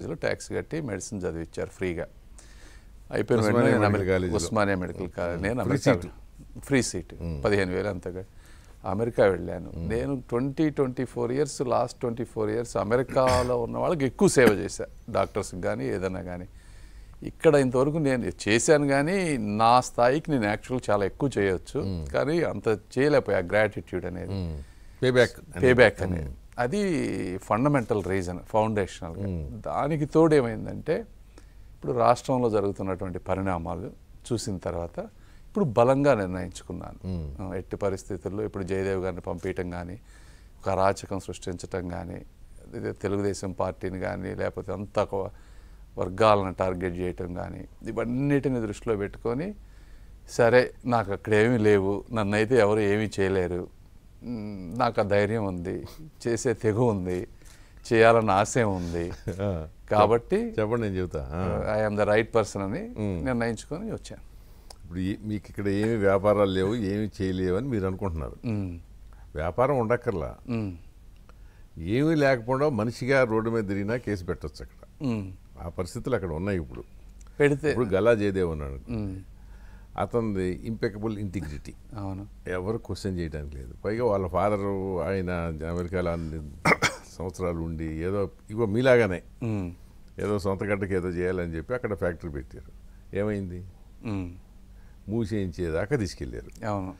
Tax కట్టి medicine చదివించారు ఫ్రీగా. అయిపోయిన వెంటనే ఉస్మానియా మెడికల్ కాలేజ్ నేను అమెరికా ఫ్రీ సీట్ 15,000 అంతగా అమెరికా వెళ్ళాను. నేను 24 ఇయర్స్ లాస్ట్ 24 ఇయర్స్ అమెరికాలో ఉన్న వాళ్ళకి ఎక్కువ సేవ చేశాను, డాక్టర్స్కి కానీ ఏదైనా కానీ. ఇక్కడ ఇంతవరకు నేను చేశాను కానీ నా స్థాయికి నేను యాక్చువల్ చాలా ఎక్కువ చేయొచ్చు, కానీ అంత చేయలేకపోయా. గ్రాటిట్యూడ్ అనేది పేబ్యాక్ అనేది అది ఫండమెంటల్ రీజన్, ఫౌండేషనల్గా. దానికి తోడు ఏమైందంటే ఇప్పుడు రాష్ట్రంలో జరుగుతున్నటువంటి పరిణామాలు చూసిన తర్వాత ఇప్పుడు బలంగా నిర్ణయించుకున్నాను. ఎట్టి పరిస్థితుల్లో ఇప్పుడు జయదేవ్ గారిని పంపించడం కానీ, ఒక అరాచకం సృష్టించటం కానీ, తెలుగుదేశం పార్టీని కానీ లేకపోతే అంత వర్గాలను టార్గెట్ చేయటం కానీ, ఇవన్నిటిని దృష్టిలో పెట్టుకొని సరే నాకు అక్కడ ఏమీ లేవు, నన్నైతే ఎవరు ఏమీ చేయలేరు, నాకు ఆ ధైర్యం ఉంది, చేసే తెగు ఉంది, చేయాలన్న ఆశయం ఉంది, కాబట్టి చెప్పండి నేను చెబుతా, ఐఎమ్ ద రైట్ పర్సన్ అని నిర్ణయించుకొని వచ్చాను. ఇప్పుడు మీకు ఇక్కడ ఏమి వ్యాపారాలు లేవు, ఏమి చేయలేవు అని మీరు అనుకుంటున్నారు. వ్యాపారం ఉండక్కర్లా, ఏమీ లేకపోవడం మనిషిగా రోడ్డు మీద తిరిగినా కేసు పెట్టచ్చు అక్కడ. ఆ పరిస్థితులు అక్కడ ఉన్నాయి. ఇప్పుడు పెడితే ఇప్పుడు గల్లా జయదేవ్ ఉన్నాడు, అతనిది ఇంపెకబుల్ ఇంటిగ్రిటీ, అవును, ఎవరు క్వశ్చన్ చేయడానికి లేదు. పైగా వాళ్ళ ఫాదరు ఆయన అమెరికాలో అన్ని సంవత్సరాలు ఉండి ఏదో ఇగో మీలాగానే ఏదో సొంత గడ్డకి ఏదో చేయాలని చెప్పి అక్కడ ఫ్యాక్టరీ పెట్టారు. ఏమైంది? మూసేయించేదాకా తీసుకెళ్ళారు. అవును,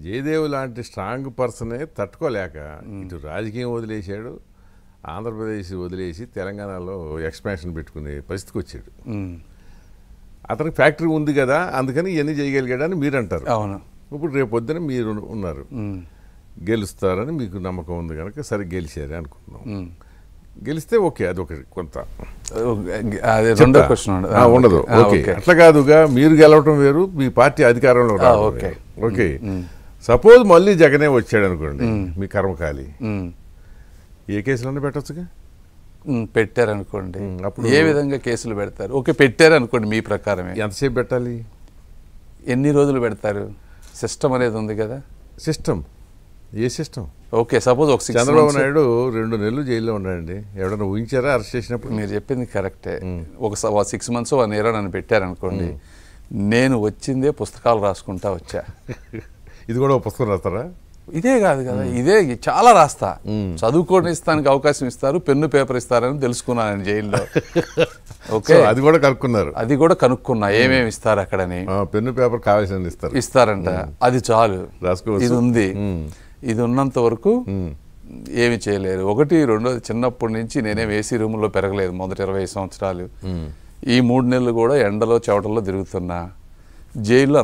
జయదేవ్ లాంటి స్ట్రాంగ్ పర్సనే తట్టుకోలేక ఇటు రాజకీయం వదిలేశాడు, ఆంధ్రప్రదేశ్ వదిలేసి తెలంగాణలో ఎక్స్పాన్షన్ పెట్టుకునే పరిస్థితికి వచ్చాడు. అతనికి ఫ్యాక్టరీ ఉంది కదా అందుకని ఇవన్నీ చేయగలిగాడని మీరు అంటారు. అవును, ఇప్పుడు రేపు పొద్దున మీరు ఉన్నారు, గెలుస్తారని మీకు నమ్మకం ఉంది కనుక సరే గెలిచారే అనుకుంటున్నాం. గెలిస్తే ఓకే, అదొకటి కొంత ఉండదు. ఓకే, అట్లా కాదుగా మీరు గెలవటం వేరు, మీ పార్టీ అధికారంలో రావడం. ఓకే, సపోజ్ మళ్ళీ జగనే వచ్చాడు అనుకోండి, మీ కర్మకాలి ఏ కేసులన్నా పెట్టచ్చుగా. పెట్టారనుకోండి, అప్పుడు ఏ విధంగా కేసులు పెడతారు? ఓకే, పెట్టారనుకోండి, మీ ప్రకారమే ఎంతసేపు పెట్టాలి, ఎన్ని రోజులు పెడతారు? సిస్టమ్ అనేది ఉంది కదా. సిస్టమ్ ఏ సిస్టమ్? ఓకే, సపోజ్ ఒక చంద్రబాబు నాయుడు 2 నెలలు జైల్లో ఉన్నాడండి, ఎవడన్నా ఊహించారా అరెస్ట్ చేసినప్పుడు? మీరు చెప్పింది కరెక్టే. ఒక 6 months 1 year నన్ను పెట్టారనుకోండి, నేను వచ్చిందే పుస్తకాలు రాసుకుంటా వచ్చా. ఇది కూడా ఒక పుస్తకం రాస్తారా? ఇదే కాదు కదా, ఇదే చాలా రాస్తా. చదువుకోవడానికి అవకాశం ఇస్తారు, పెన్ను పేపర్ ఇస్తారని తెలుసుకున్నాను జైల్లో. ఓకే, అది కూడా కనుక్కున్నారు? అది కూడా కనుక్కున్నా, ఏమేమి ఇస్తారు అక్కడని. పెన్ను పేపర్ కావాల్సింది ఇస్తారంట, అది చాలు, రాసుకోవచ్చు. ఇది ఉంది, ఇది ఉన్నంత వరకు ఏమి చేయలేరు. ఒకటి, రెండోది, చిన్నప్పటి నుంచి నేనేం ఏసీ రూమ్లో పెరగలేదు. మొదటి 20 సంవత్సరాలు ఈ 3 నెలలు కూడా ఎండలో చెవటల్లో తిరుగుతున్నా. జైల్లో